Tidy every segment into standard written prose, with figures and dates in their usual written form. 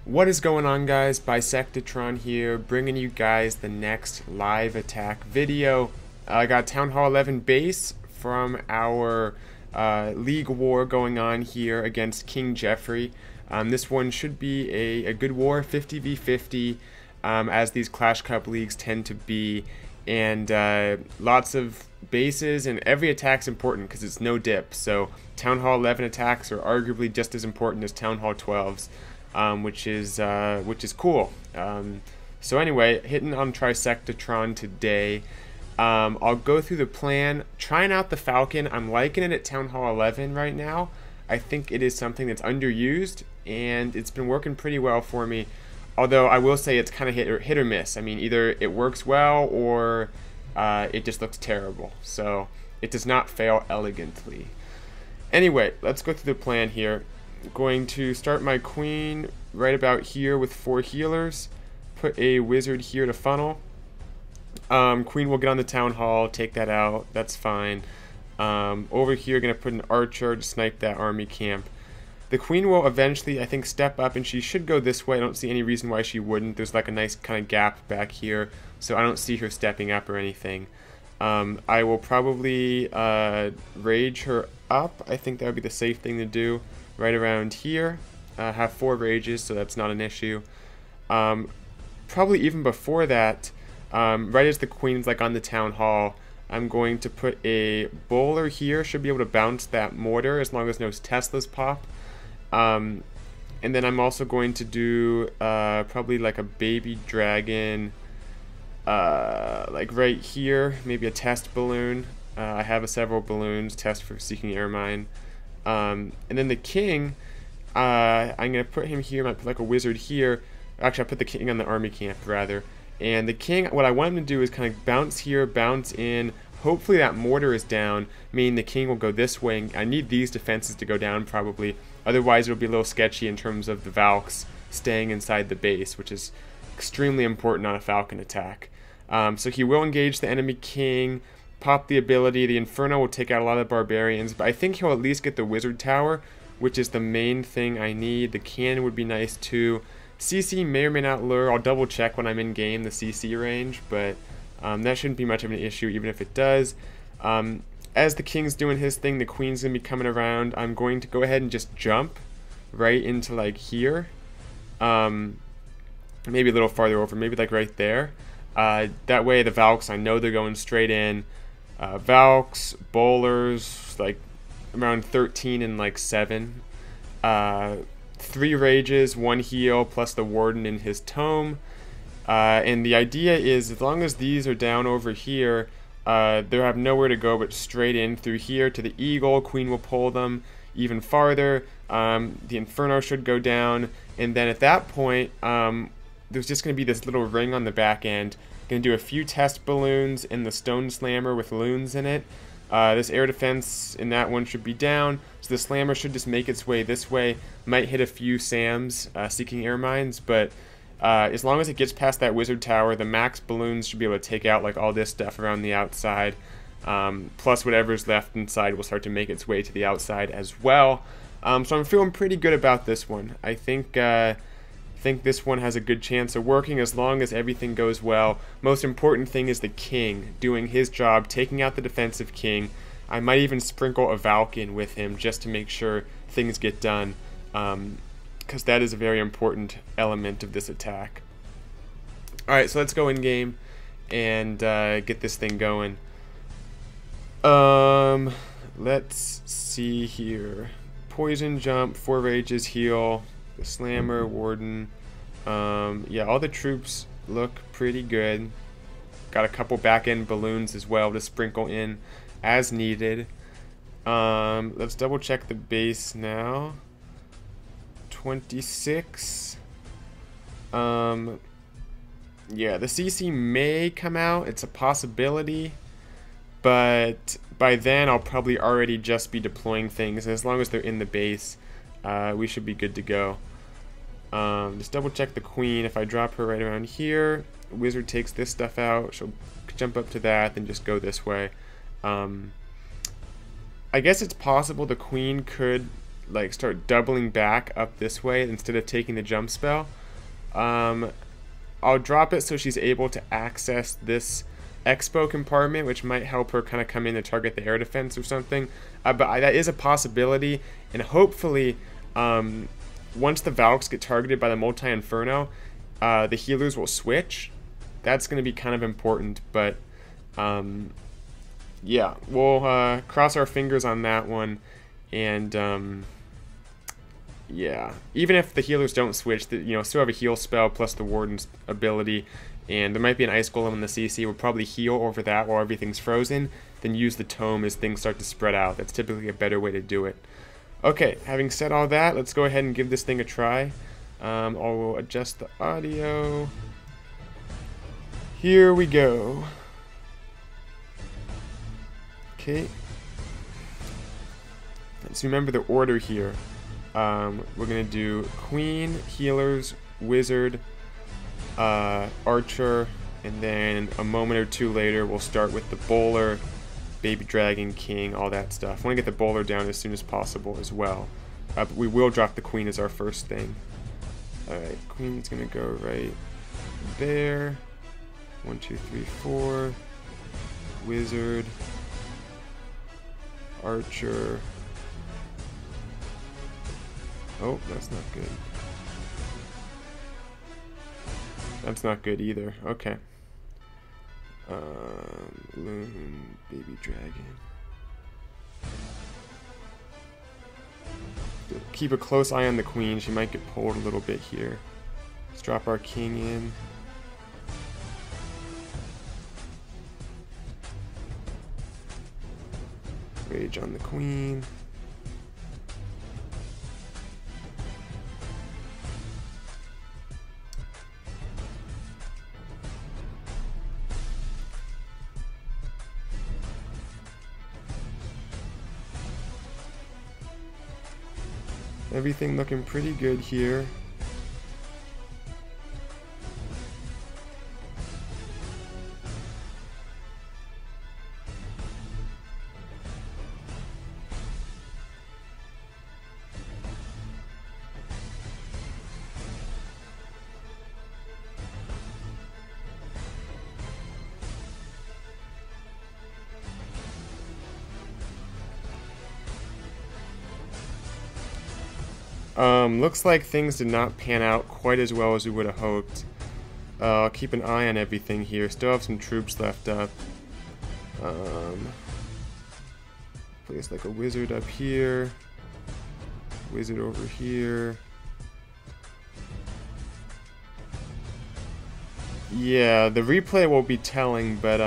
What is going on, guys? Bisectatron here, bringing you guys the next live attack video. I got Town Hall 11 base from our League War going on here against King Jeffrey. This one should be a good war, 50v50, as these Clash Cup leagues tend to be. And lots of bases, and every attack's important because it's no dip. So Town Hall 11 attacks are arguably just as important as Town Hall 12s. Which is cool. So anyway, hitting on Bisectatron today. I'll go through the plan, trying out the Falcon. I'm liking it at Town Hall 11 right now. I think it is something that's underused, and it's been working pretty well for me. Although I will say it's kind of hit or miss. I mean, either it works well or it just looks terrible. So it does not fail elegantly. Anyway, let's go through the plan here. Going to start my queen right about here with 4 healers, put a wizard here to funnel. Queen will get on the town hall, take that out, that's fine. Over here, gonna put an archer to snipe that army camp. The queen will eventually, I think, step up, and she should go this way. I don't see any reason why she wouldn't. There's like a nice kind of gap back here, so I don't see her stepping up or anything. I will probably rage her up. I think that would be the safe thing to do. Right around here, have 4 rages, so that's not an issue. Probably even before that, right as the queen's like on the town hall, I'm going to put a bowler here. Should be able to bounce that mortar as long as no Teslas pop. And then I'm also going to do probably like a baby dragon, like right here, maybe a test balloon. I have several balloons, test for seeking air mine. And then the king, I'm going to put him here, I might put like a wizard here. Actually, I put the king on the army camp, rather. And the king, what I want him to do is kind of bounce here, bounce in. Hopefully that mortar is down, meaning the king will go this way. I need these defenses to go down, probably. Otherwise, it'll be a little sketchy in terms of the Valks staying inside the base, which is extremely important on a Falcon attack. So he will engage the enemy king. Pop the ability. The Inferno will take out a lot of Barbarians, but I think he'll at least get the Wizard Tower, which is the main thing I need. The cannon would be nice too. CC may or may not lure. I'll double check when I'm in game the CC range, but that shouldn't be much of an issue even if it does. As the king's doing his thing, the queen's going to be coming around. I'm going to go ahead and just jump right into like here. Maybe a little farther over, maybe like right there. That way the Valks, I know they're going straight in. Valks, bowlers, like around 13 and like 7. 3 rages, 1 heal, plus the warden in his tome. And the idea is, as long as these are down over here, they have nowhere to go but straight in through here to the eagle. Queen will pull them even farther. The Inferno should go down, and then at that point, there's just going to be this little ring on the back end. Going to do a few test balloons in the Stone Slammer with loons in it. This air defense in that one should be down, so the Slammer should just make its way this way. Might hit a few SAMs seeking air mines, but as long as it gets past that Wizard Tower, the max balloons should be able to take out like all this stuff around the outside. Plus whatever's left inside will start to make its way to the outside as well. So I'm feeling pretty good about this one. I think this one has a good chance of working as long as everything goes well. Most important thing is the king doing his job, taking out the defensive king. I might even sprinkle a Falcon with him just to make sure things get done, because that is a very important element of this attack. Alright, so let's go in game and get this thing going. Let's see here. Poison, jump, 4 rages, heal. The Slammer, Warden, yeah, all the troops look pretty good. Got a couple back-end balloons as well to sprinkle in as needed. Let's double check the base now. 26. Yeah, the CC may come out. It's a possibility, but by then I'll probably already just be deploying things. As long as they're in the base, we should be good to go. Just double check the queen. If I drop her right around here, wizard takes this stuff out. She'll jump up to that and just go this way. I guess it's possible the queen could like start doubling back up this way instead of taking the jump spell. I'll drop it so she's able to access this expo compartment, which might help her kind of come in and target the air defense or something. But that is a possibility, and hopefully once the Valks get targeted by the multi-inferno, the healers will switch. That's going to be kind of important, but yeah, we'll cross our fingers on that one. And yeah, even if the healers don't switch, still have a heal spell plus the Warden's ability, and there might be an Ice Golem in the CC. We'll probably heal over that while everything's frozen, then use the Tome as things start to spread out. That's typically a better way to do it. Okay, having said all that, let's go ahead and give this thing a try. I'll adjust the audio. Here we go. Okay. Let's remember the order here. We're going to do Queen, Healers, Wizard, Archer, and then a moment or two later we'll start with the Bowler, Baby Dragon, King, all that stuff. I want to get the Bowler down as soon as possible as well. But we will drop the Queen as our first thing. Alright, Queen's going to go right there. 1, 2, 3, 4. Wizard. Archer. Oh, that's not good. That's not good either. Okay. Loon, Baby Dragon. Keep a close eye on the Queen. She might get pulled a little bit here. Let's drop our King in. Rage on the Queen. Everything looking pretty good here. Looks like things did not pan out quite as well as we would have hoped. I'll keep an eye on everything here. Still have some troops left up. Place like a wizard up here. Wizard over here. Yeah, the replay will be telling, but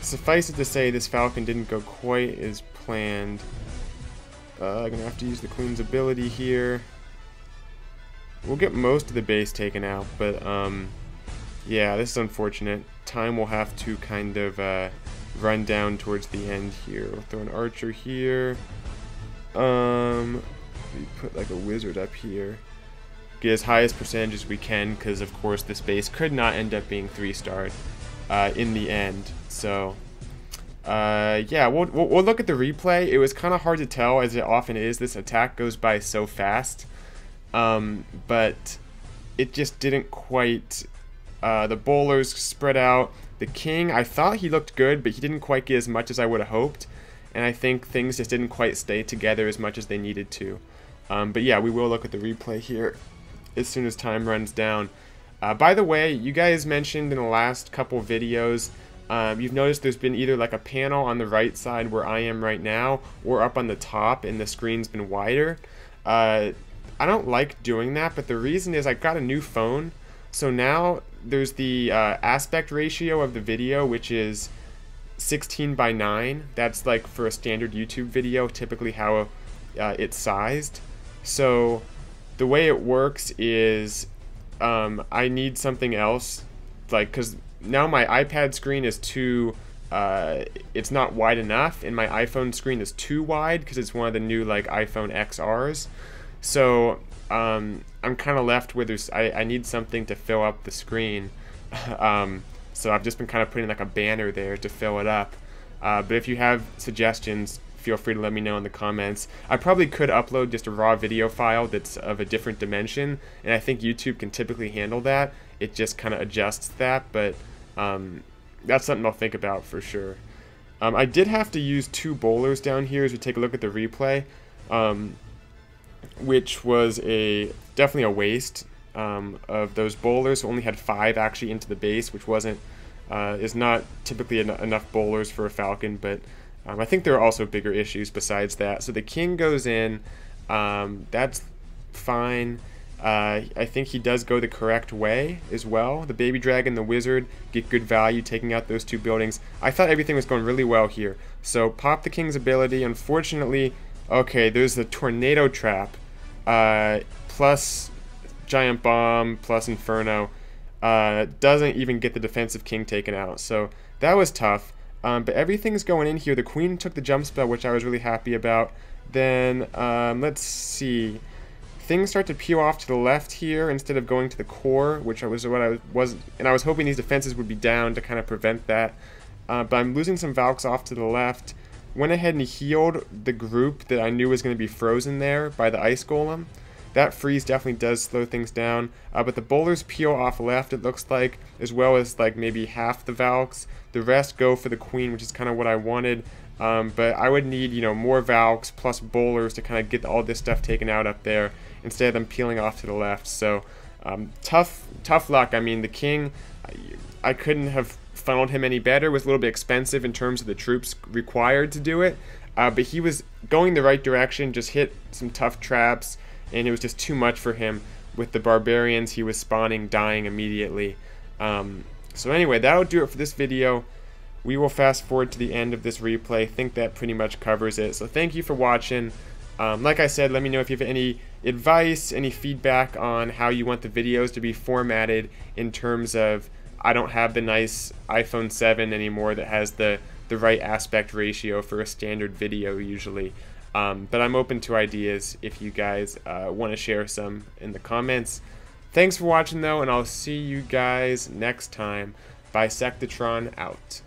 suffice it to say this Falcon didn't go quite as planned. I'm gonna have to use the Queen's ability here. We'll get most of the base taken out, but yeah, this is unfortunate. Time will have to kind of run down towards the end here. We'll throw an Archer here. We put like a Wizard up here. Get as high as percentage as we can, because of course this base could not end up being 3-starred in the end. So yeah, we'll look at the replay. It was kind of hard to tell, as it often is. This attack goes by so fast, but it just didn't quite. The bowlers spread out. The King, I thought he looked good, but he didn't quite get as much as I would have hoped, and I think things just didn't quite stay together as much as they needed to. But yeah, we will look at the replay here as soon as time runs down. By the way, you guys mentioned in the last couple videos, you've noticed there's been either like a panel on the right side where I am right now, or up on the top and the screen's been wider. I don't like doing that, but the reason is I got a new phone, so now there's the aspect ratio of the video, which is 16:9. That's like for a standard YouTube video, typically how it's sized. So the way it works is I need something else, like, because now my iPad screen is too, it's not wide enough, and my iPhone screen is too wide because it's one of the new like iPhone XRs. So I'm kind of left with I need something to fill up the screen. So I've just been kind of putting like a banner there to fill it up. But if you have suggestions, feel free to let me know in the comments. I probably could upload just a raw video file that's of a different dimension, and I think YouTube can typically handle that. It just kind of adjusts that, but that's something I'll think about for sure. I did have to use 2 bowlers down here as we take a look at the replay, which was definitely a waste of those bowlers. So only had 5 actually into the base, which is not typically enough bowlers for a falcon, but I think there are also bigger issues besides that. So the king goes in, that's fine. I think he does go the correct way as well. The baby dragon, the wizard get good value taking out those 2 buildings. I thought everything was going really well here. So pop the king's ability. Unfortunately, okay, there's the tornado trap, plus giant bomb, plus inferno. Doesn't even get the defensive king taken out. So that was tough. But everything's going in here. The queen took the jump spell, which I was really happy about. Then let's see. Things start to peel off to the left here instead of going to the core, which was what I was, and I was hoping these defenses would be down to kind of prevent that. But I'm losing some Valks off to the left. Went ahead and healed the group that I knew was going to be frozen there by the ice golem. That freeze definitely does slow things down. But the bowlers peel off left, it looks like, as well as like maybe half the Valks. The rest go for the queen, which is kind of what I wanted. But I would need, more Valks plus bowlers to kind of get all this stuff taken out up there instead of them peeling off to the left. So tough luck. I mean, the king, I couldn't have funneled him any better. It was a little bit expensive in terms of the troops required to do it. But he was going the right direction, just hit some tough traps, and it was just too much for him. With the barbarians, he was spawning, dying immediately. So anyway, that'll do it for this video. We will fast forward to the end of this replay. I think that pretty much covers it. So thank you for watching. Like I said, let me know if you have any advice, any feedback on how you want the videos to be formatted in terms of, I don't have the nice iPhone 7 anymore that has the right aspect ratio for a standard video usually. But I'm open to ideas if you guys want to share some in the comments. Thanks for watching though, and I'll see you guys next time. Bisectatron out.